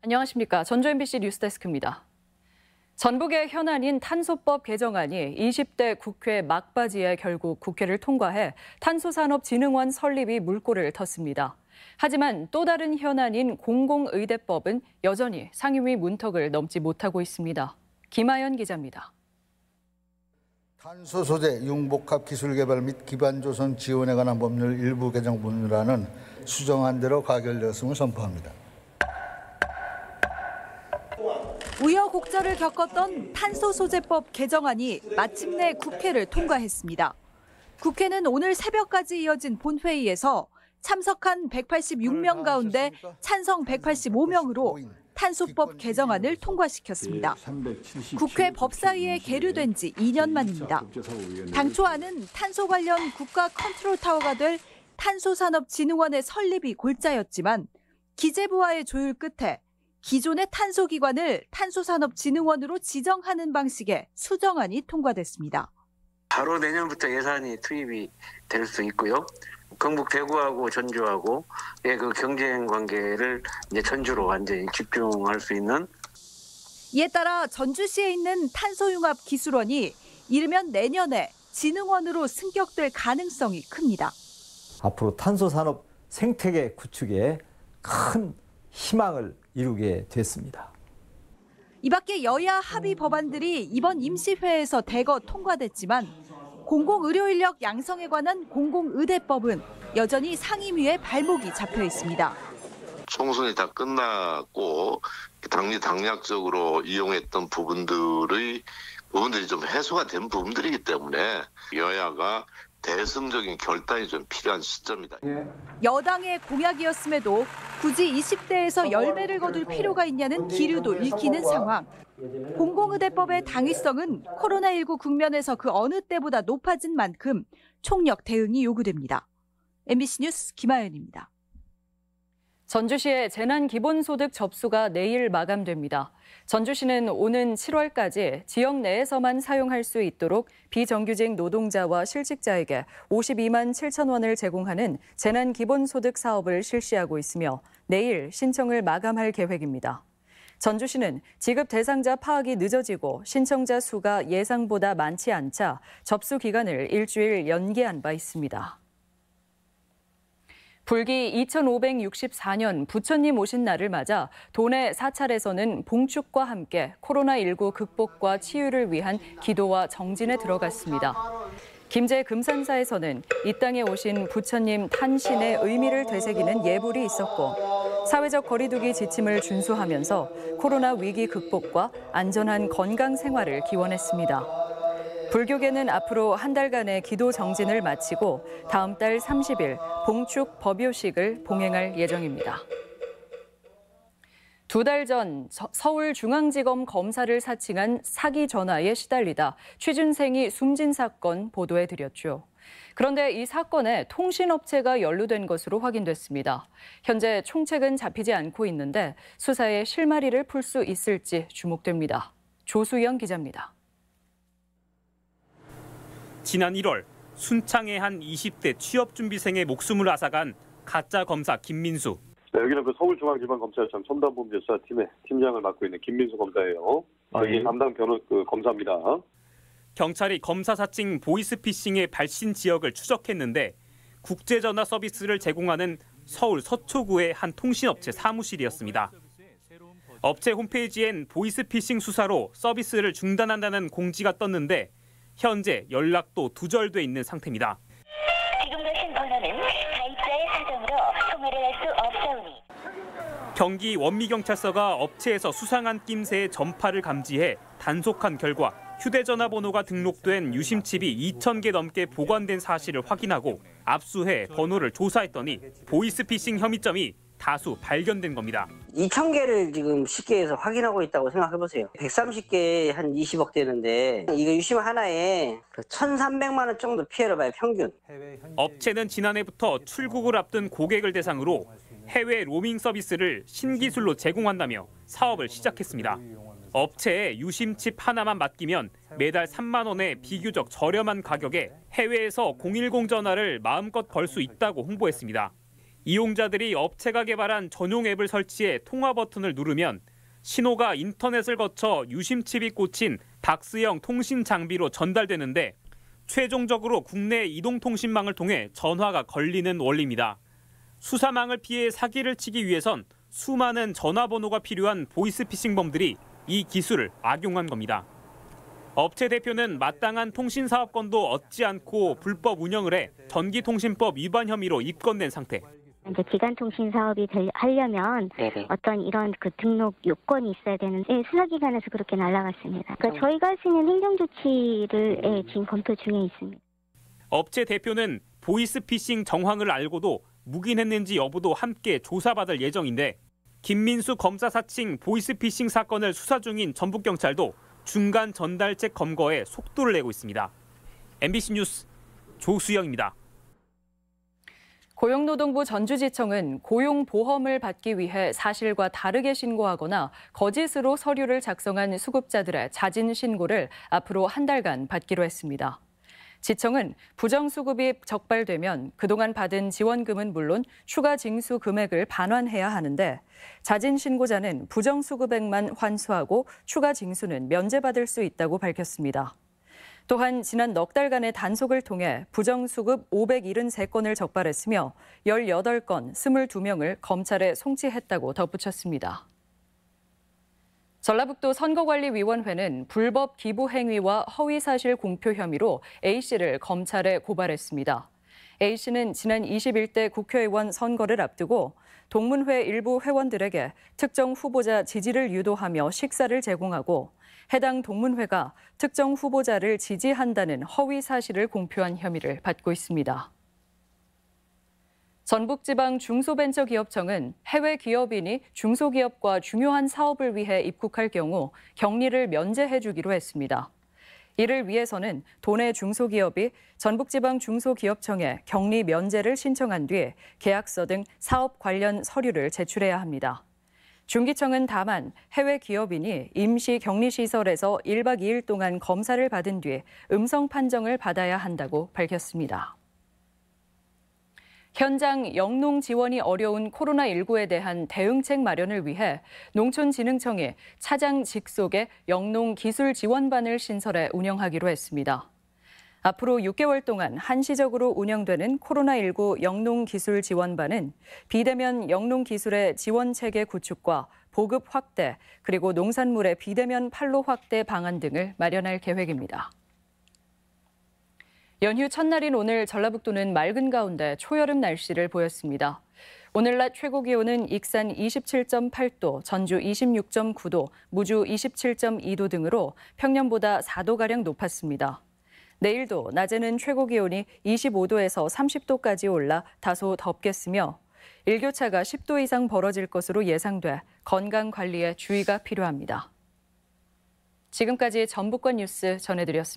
안녕하십니까. 전주 MBC 뉴스데스크입니다. 전북의 현안인 탄소법 개정안이 20대 국회 막바지에 결국 국회를 통과해 탄소산업진흥원 설립이 물꼬를 텄습니다. 하지만 또 다른 현안인 공공의대법은 여전히 상임위 문턱을 넘지 못하고 있습니다. 김하연 기자입니다. 탄소 소재 융복합 기술 개발 및 기반 조성 지원에 관한 법률 일부 개정문안은 수정한 대로 가결되었음을 선포합니다. 우여곡절을 겪었던 탄소소재법 개정안이 마침내 국회를 통과했습니다. 국회는 오늘 새벽까지 이어진 본회의에서 참석한 186명 가운데 찬성 185명으로 탄소법 개정안을 통과시켰습니다. 국회 법사위에 계류된 지 2년 만입니다. 당초 안은 탄소 관련 국가 컨트롤 타워가 될 탄소산업진흥원의 설립이 골자였지만 기재부와의 조율 끝에 기존의 탄소기관을 탄소산업진흥원으로 지정하는 방식의 수정안이 통과됐습니다. 바로 내년부터 예산이 투입이 될 수 있고요. 경북 대구하고 전주하고의 그 경쟁 관계를 이제 전주로 완전히 집중할 수 있는. 이에 따라 전주시에 있는 탄소융합 기술원이 이르면 내년에 진흥원으로 승격될 가능성이 큽니다. 앞으로 탄소산업 생태계 구축에 큰 희망을 이루게 됐습니다. 이 밖에 여야 합의 법안들이 이번 임시회에서 대거 통과됐지만 공공의료인력 양성에 관한 공공의대법은 여전히 상임위에 발목이 잡혀 있습니다. 총선이 다 끝났고 당락적으로 이용했던 부분들이 좀 해소가 된 부분들이기 때문에 여야가 대승적인 결단이 좀 필요한 시점이다. 여당의 공약이었음에도 굳이 20대에서 열매를 거둘 필요가 있냐는 기류도 읽히는 상황. 공공의대법의 당위성은 코로나19 국면에서 그 어느 때보다 높아진 만큼 총력 대응이 요구됩니다. MBC 뉴스 김하연입니다. 전주시의 재난기본소득 접수가 내일 마감됩니다. 전주시는 오는 7월까지 지역 내에서만 사용할 수 있도록 비정규직 노동자와 실직자에게 52만 7천 원을 제공하는 재난기본소득 사업을 실시하고 있으며 내일 신청을 마감할 계획입니다. 전주시는 지급 대상자 파악이 늦어지고 신청자 수가 예상보다 많지 않자 접수 기간을 일주일 연기한 바 있습니다. 불기 2564년 부처님 오신 날을 맞아 도내 사찰에서는 봉축과 함께 코로나19 극복과 치유를 위한 기도와 정진에 들어갔습니다. 김제 금산사에서는 이 땅에 오신 부처님 탄신의 의미를 되새기는 예불이 있었고 사회적 거리두기 지침을 준수하면서 코로나 위기 극복과 안전한 건강 생활을 기원했습니다. 불교계는 앞으로 한 달간의 기도 정진을 마치고 다음 달 30일 봉축 법요식을 봉행할 예정입니다. 2달 전 서울중앙지검 검사를 사칭한 사기 전화에 시달리다 취준생이 숨진 사건 보도해드렸죠. 그런데 이 사건에 통신업체가 연루된 것으로 확인됐습니다. 현재 총책은 잡히지 않고 있는데 수사의 실마리를 풀 수 있을지 주목됩니다. 조수영 기자입니다. 지난 1월 순창의 한 20대 취업준비생의 목숨을 앗아간 가짜 검사 김민수. 네, 여기는 그 서울중앙지방검찰청 첨단범죄수사팀의 팀장을 맡고 있는 김민수 검사예요. 여기 담당 검사입니다. 경찰이 검사 사칭 보이스피싱의 발신 지역을 추적했는데 국제전화 서비스를 제공하는 서울 서초구의 한 통신업체 사무실이었습니다. 업체 홈페이지엔 보이스피싱 수사로 서비스를 중단한다는 공지가 떴는데 현재 연락도 두절돼 있는 상태입니다. 지금 가신 번호는 가입자의 사정으로 통화를 할 수 없사오니. 경기 원미경찰서가 업체에서 수상한 낌새의 전파를 감지해 단속한 결과 휴대전화 번호가 등록된 유심칩이 2,000개 넘게 보관된 사실을 확인하고 압수해 번호를 조사했더니 보이스피싱 혐의점이 다수 발견된 겁니다. 2,000개를 지금 쉽게 해서 확인하고 있다고 생각해보세요. 130개에 한 20억 되는데 이거 유심 하나에 1,300만 원 정도 피해를 봐요, 평균. 업체는 지난해부터 출국을 앞둔 고객을 대상으로 해외 로밍 서비스를 신기술로 제공한다며 사업을 시작했습니다. 업체에 유심칩 하나만 맡기면 매달 3만 원의 비교적 저렴한 가격에 해외에서 010 전화를 마음껏 걸 수 있다고 홍보했습니다. 이용자들이 업체가 개발한 전용 앱을 설치해 통화 버튼을 누르면 신호가 인터넷을 거쳐 유심칩이 꽂힌 박스형 통신 장비로 전달되는데 최종적으로 국내 이동통신망을 통해 전화가 걸리는 원리입니다. 수사망을 피해 사기를 치기 위해선 수많은 전화번호가 필요한 보이스피싱범들이 이 기술을 악용한 겁니다. 업체 대표는 마땅한 통신사업권도 얻지 않고 불법 운영을 해 전기통신법 위반 혐의로 입건된 상태. 이제 기간통신 사업이 하려면 어떤 이런 그 등록 요건이 있어야 되는데 수사기관에서 그렇게 날아갔습니다. 그러니까 저희가 할 수 있는 행정조치를 지금 검토 중에 있습니다. 업체 대표는 보이스피싱 정황을 알고도 묵인했는지 여부도 함께 조사받을 예정인데 김민수 검사 사칭 보이스피싱 사건을 수사 중인 전북경찰도 중간 전달책 검거에 속도를 내고 있습니다. MBC 뉴스 조수영입니다. 고용노동부 전주지청은 고용보험을 받기 위해 사실과 다르게 신고하거나 거짓으로 서류를 작성한 수급자들의 자진 신고를 앞으로 한 달간 받기로 했습니다. 지청은 부정수급이 적발되면 그동안 받은 지원금은 물론 추가 징수 금액을 반환해야 하는데 자진 신고자는 부정수급액만 환수하고 추가 징수는 면제받을 수 있다고 밝혔습니다. 또한 지난 넉 달간의 단속을 통해 부정수급 573건을 적발했으며 18건 22명을 검찰에 송치했다고 덧붙였습니다. 전라북도 선거관리위원회는 불법 기부 행위와 허위사실 공표 혐의로 A씨를 검찰에 고발했습니다. A씨는 지난 21대 국회의원 선거를 앞두고 동문회 일부 회원들에게 특정 후보자 지지를 유도하며 식사를 제공하고 해당 동문회가 특정 후보자를 지지한다는 허위 사실을 공표한 혐의를 받고 있습니다. 전북지방 중소벤처기업청은 해외 기업인이 중소기업과 중요한 사업을 위해 입국할 경우 격리를 면제해 주기로 했습니다. 이를 위해서는 도내 중소기업이 전북지방 중소기업청에 격리 면제를 신청한 뒤 계약서 등 사업 관련 서류를 제출해야 합니다. 중기청은 다만 해외 기업인이 임시 격리시설에서 1박 2일 동안 검사를 받은 뒤 음성 판정을 받아야 한다고 밝혔습니다. 현장 영농 지원이 어려운 코로나19에 대한 대응책 마련을 위해 농촌진흥청이 차장 직속의 영농 기술 지원반을 신설해 운영하기로 했습니다. 앞으로 6개월 동안 한시적으로 운영되는 코로나19 영농기술지원반은 비대면 영농기술의 지원체계 구축과 보급 확대, 그리고 농산물의 비대면 판로 확대 방안 등을 마련할 계획입니다. 연휴 첫날인 오늘 전라북도는 맑은 가운데 초여름 날씨를 보였습니다. 오늘 낮 최고 기온은 익산 27.8도, 전주 26.9도, 무주 27.2도 등으로 평년보다 4도가량 높았습니다. 내일도 낮에는 최고 기온이 25도에서 30도까지 올라 다소 덥겠으며 일교차가 10도 이상 벌어질 것으로 예상돼 건강 관리에 주의가 필요합니다. 지금까지 전북권 뉴스 전해드렸습니다.